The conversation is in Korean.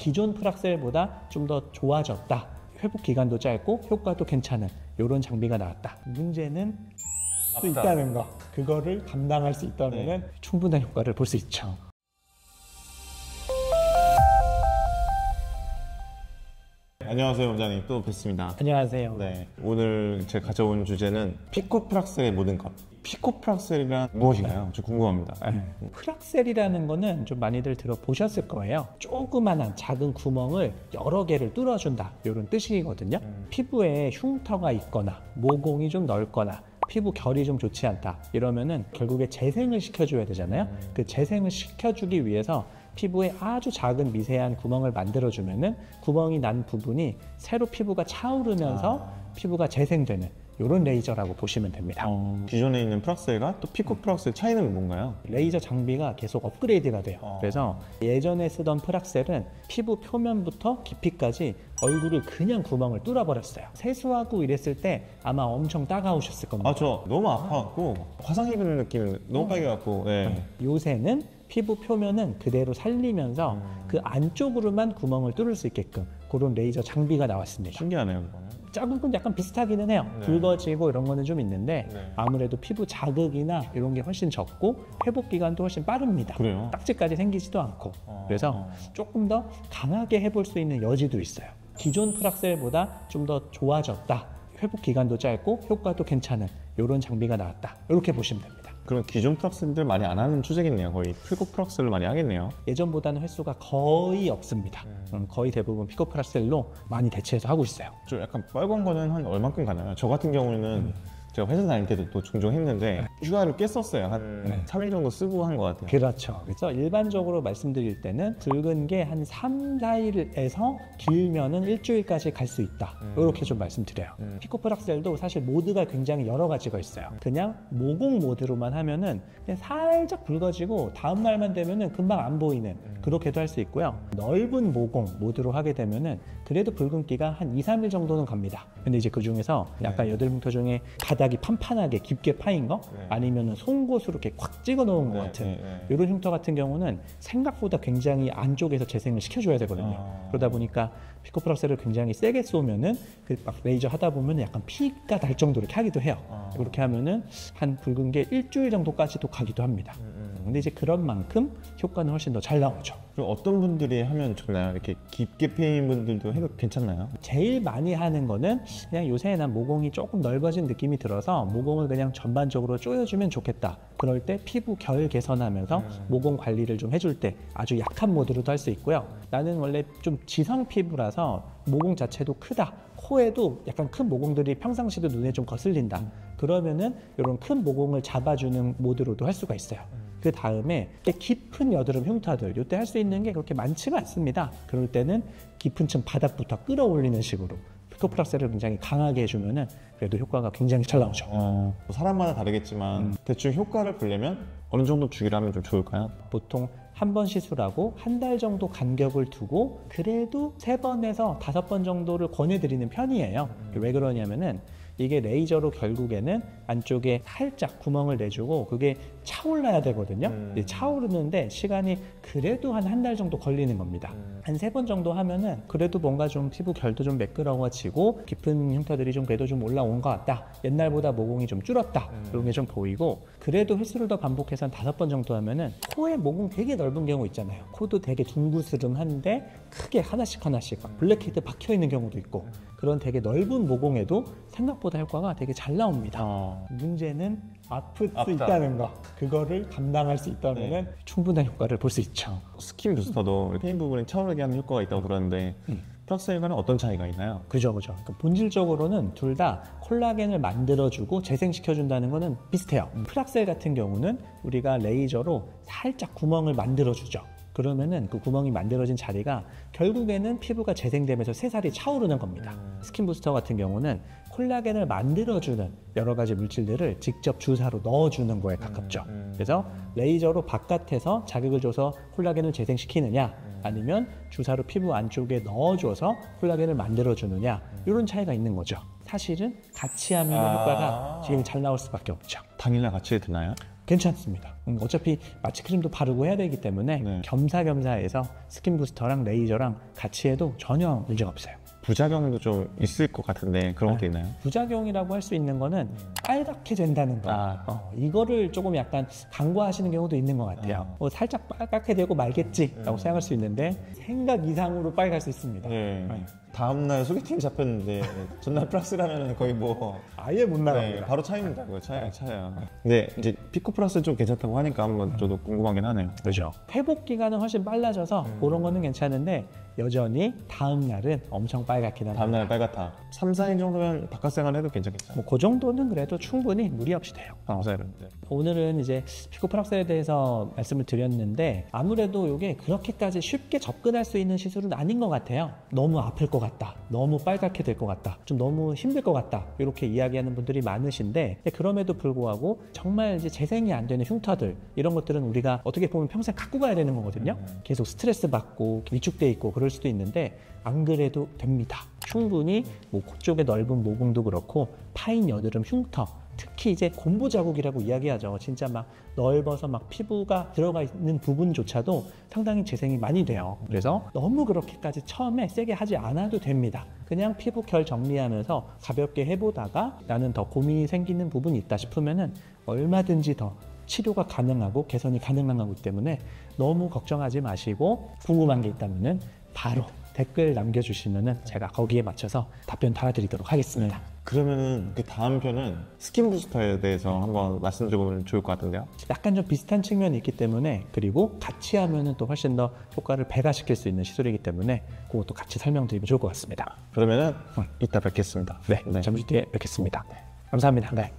기존 프락셀보다 좀 더 좋아졌다, 회복 기간도 짧고 효과도 괜찮은 이런 장비가 나왔다. 문제는 또 있다는 거, 그거를 감당할 수 있다면 충분한 효과를 볼 수 있죠. 안녕하세요, 원장님. 또 뵙습니다. 안녕하세요. 네, 오늘 제가 가져온 주제는 피코프락셀의 모든 것. 피코프락셀이란 무엇인가요? 좀 궁금합니다. 프락셀이라는 거는 좀 많이들 들어보셨을 거예요. 조그만한 작은 구멍을 여러 개를 뚫어준다, 이런 뜻이거든요. 피부에 흉터가 있거나 모공이 좀 넓거나 피부 결이 좀 좋지 않다 이러면은 결국에 재생을 시켜줘야 되잖아요. 그 재생을 시켜주기 위해서 피부에 아주 작은 미세한 구멍을 만들어주면은 구멍이 난 부분이 새로 피부가 차오르면서 피부가 재생되는 이런 레이저라고 보시면 됩니다. 기존에 있는 프락셀과 또 피코프락셀 차이는 뭔가요? 레이저 장비가 계속 업그레이드가 돼요. 그래서 예전에 쓰던 프락셀은 피부 표면부터 깊이까지 얼굴을 그냥 구멍을 뚫어버렸어요. 세수하고 이랬을 때 아마 엄청 따가우셨을 겁니다. 저 너무 아파갖고 화상 입은 느낌 너무 빨개갖고. 요새는 피부 표면은 그대로 살리면서 그 안쪽으로만 구멍을 뚫을 수 있게끔 그런 레이저 장비가 나왔습니다. 신기하네요, 그거는. 자국은 약간 비슷하기는 해요. 붉어지고 이런 거는 좀 있는데 아무래도 피부 자극이나 이런 게 훨씬 적고 회복 기간도 훨씬 빠릅니다. 그래요? 딱지까지 생기지도 않고. 그래서 조금 더 강하게 해볼 수 있는 여지도 있어요. 기존 프락셀보다 좀 더 좋아졌다, 회복 기간도 짧고 효과도 괜찮은 이런 장비가 나왔다, 이렇게 보시면 됩니다. 그럼 기존 프락셀들 많이 안 하는 추세겠네요. 거의 피코프락셀을 많이 하겠네요. 예전보다는 횟수가 거의 없습니다. 거의 대부분 피코프락셀로 많이 대체해서 하고 있어요. 좀 약간 빨간 거는 한 얼마큼 가나요? 저 같은 경우는 제가 회사 다닐 때도 또 종종 했는데 휴가를 꽤 썼어요. 한 3일 정도 쓰고 한 것 같아요. 그렇죠. 그래서 일반적으로 말씀드릴 때는 붉은 게 한 3, 4일에서 길면은 일주일까지 갈 수 있다, 이렇게 좀 말씀드려요. 피코프락셀도 사실 모드가 굉장히 여러 가지가 있어요. 그냥 모공 모드로만 하면은 그냥 살짝 붉어지고 다음 날만 되면은 금방 안 보이는, 그렇게도 할 수 있고요. 넓은 모공 모드로 하게 되면은 그래도 붉은기가 한 2, 3일 정도는 갑니다. 근데 이제 그 중에서 약간 여드름 흉터 중에 바닥이 판판하게 깊게 파인 거, 아니면은 송곳으로 이렇게 꽉 찍어 놓은 것 같은 이런 흉터 같은 경우는 생각보다 굉장히 안쪽에서 재생을 시켜줘야 되거든요. 그러다 보니까 피코프락셀을 굉장히 세게 쏘면은 그 막 레이저 하다 보면 약간 피가 날 정도로 이렇게 하기도 해요. 그렇게 하면은 한 붉은 게 일주일 정도까지도 가기도 합니다. 근데 이제 그런 만큼 효과는 훨씬 더 잘 나오죠. 그럼 어떤 분들이 하면 좋나요? 이렇게 깊게 패인 분들도 해도 괜찮나요? 제일 많이 하는 거는 그냥 요새 난 모공이 조금 넓어진 느낌이 들어서 모공을 그냥 전반적으로 조여주면 좋겠다, 그럴 때 피부 결 개선하면서 모공 관리를 좀 해줄 때 아주 약한 모드로도 할 수 있고요. 나는 원래 좀 지성 피부라서 모공 자체도 크다, 코에도 약간 큰 모공들이 평상시도 눈에 좀 거슬린다, 그러면은 이런 큰 모공을 잡아주는 모드로도 할 수가 있어요. 그 다음에 깊은 여드름 흉터들, 이때 할 수 있는 게 그렇게 많지가 않습니다. 그럴 때는 깊은 층 바닥부터 끌어올리는 식으로 피코프락셀을 굉장히 강하게 해주면은 그래도 효과가 굉장히 잘 나오죠. 사람마다 다르겠지만 대충 효과를 보려면 어느 정도 주기를 하면 좀 좋을까요? 보통 한 번 시술하고 한 달 정도 간격을 두고 그래도 3번에서 5번 정도를 권해드리는 편이에요. 왜 그러냐면은 이게 레이저로 결국에는 안쪽에 살짝 구멍을 내주고 그게 차올라야 되거든요. 차오르는데 시간이 그래도 한 달 정도 걸리는 겁니다. 한 3번 정도 하면은 그래도 뭔가 좀 피부 결도 좀 매끄러워지고 깊은 흉터들이 좀 그래도 좀 올라온 것 같다, 옛날보다 모공이 좀 줄었다, 이런 게 좀 보이고, 그래도 횟수를 더 반복해서 한 5번 정도 하면은 코에 모공 되게 넓은 경우 있잖아요. 코도 되게 둥그스름한데 크게 하나씩 막 블랙헤드 박혀 있는 경우도 있고, 그런 되게 넓은 모공에도 생각보다 효과가 되게 잘 나옵니다. 문제는 아플 수 있다는 거, 그거를 감당할 수 있다면 충분한 효과를 볼 수 있죠. 스킨 부스터도 페인 부분에 차오르게 하는 효과가 있다고 들었는데 프락셀과는 어떤 차이가 있나요? 그죠. 그러니까 본질적으로는 둘 다 콜라겐을 만들어주고 재생시켜준다는 거는 비슷해요. 프락셀 같은 경우는 우리가 레이저로 살짝 구멍을 만들어주죠. 그러면은 그 구멍이 만들어진 자리가 결국에는 피부가 재생되면서 새살이 차오르는 겁니다. 스킨 부스터 같은 경우는 콜라겐을 만들어주는 여러 가지 물질들을 직접 주사로 넣어주는 거에 가깝죠. 그래서 레이저로 바깥에서 자극을 줘서 콜라겐을 재생시키느냐, 아니면 주사로 피부 안쪽에 넣어줘서 콜라겐을 만들어주느냐, 이런 차이가 있는 거죠. 사실은 같이 하면 효과가 지금 잘 나올 수밖에 없죠. 당일날 같이 드나요? 괜찮습니다. 어차피 마취크림도 바르고 해야 되기 때문에 네. 겸사겸사해서 스킨 부스터랑 레이저랑 같이 해도 전혀 문제가 없어요. 부작용도 좀 있을 것 같은데 그런 것도 있나요? 부작용이라고 할 수 있는 거는 빨갛게 된다는 거. 이거를 조금 약간 간과하시는 경우도 있는 것 같아요. 살짝 빨갛게 되고 말겠지라고 생각할 수 있는데 생각 이상으로 빨갈 수 있습니다. 네. 다음날 소개팅 잡혔는데 전날 플러스라면 거의 뭐 아예 못 나갑니다. 네, 바로 차입니다. 그거 차야. 근데 이제 피코 플러스 좀 괜찮다고 하니까 한번 저도 궁금하긴 하네요. 그렇죠. 회복 기간은 훨씬 빨라져서 그런 거는 괜찮은데 여전히 다음 날은 엄청 빨갛긴 합니다. 다음날 빨갛다. 3, 4일 정도면 바깥 생활 해도 괜찮겠어요? 뭐 그 정도는 그래도 충분히 무리 없이 돼요. 네. 오늘은 이제 피코 플락스에 대해서 말씀을 드렸는데 아무래도 이게 그렇게까지 쉽게 접근할 수 있는 시술은 아닌 것 같아요. 너무 아플 것 같다, 너무 빨갛게 될 것 같다, 좀 너무 힘들 것 같다 이렇게 이야기하는 분들이 많으신데 그럼에도 불구하고 정말 이제 재생이 안 되는 흉터들 이런 것들은 우리가 어떻게 보면 평생 갖고 가야 되는 거거든요. 계속 스트레스 받고 위축돼 있고 그럴 수도 있는데 안 그래도 됩니다. 충분히 뭐 그쪽에 넓은 모공도 그렇고 파인 여드름 흉터, 특히 이제 곰보 자국이라고 이야기하죠. 진짜 막 넓어서 막 피부가 들어가 있는 부분조차도 상당히 재생이 많이 돼요. 그래서 너무 그렇게까지 처음에 세게 하지 않아도 됩니다. 그냥 피부 결 정리하면서 가볍게 해보다가 나는 더 고민이 생기는 부분이 있다 싶으면은 얼마든지 더 치료가 가능하고 개선이 가능한 거기 때문에 너무 걱정하지 마시고 궁금한 게 있다면은 바로 댓글 남겨주시면은 제가 거기에 맞춰서 답변 달아드리도록 하겠습니다. 그러면은 그 다음 편은 스킨 부스터에 대해서 한번 말씀드려보면 좋을 것 같은데요. 약간 좀 비슷한 측면이 있기 때문에 그리고 같이 하면은 또 훨씬 더 효과를 배가시킬 수 있는 시술이기 때문에 그것도 같이 설명드리면 좋을 것 같습니다. 그러면은 이따 뵙겠습니다. 네, 잠시 뒤에 뵙겠습니다. 감사합니다. 네.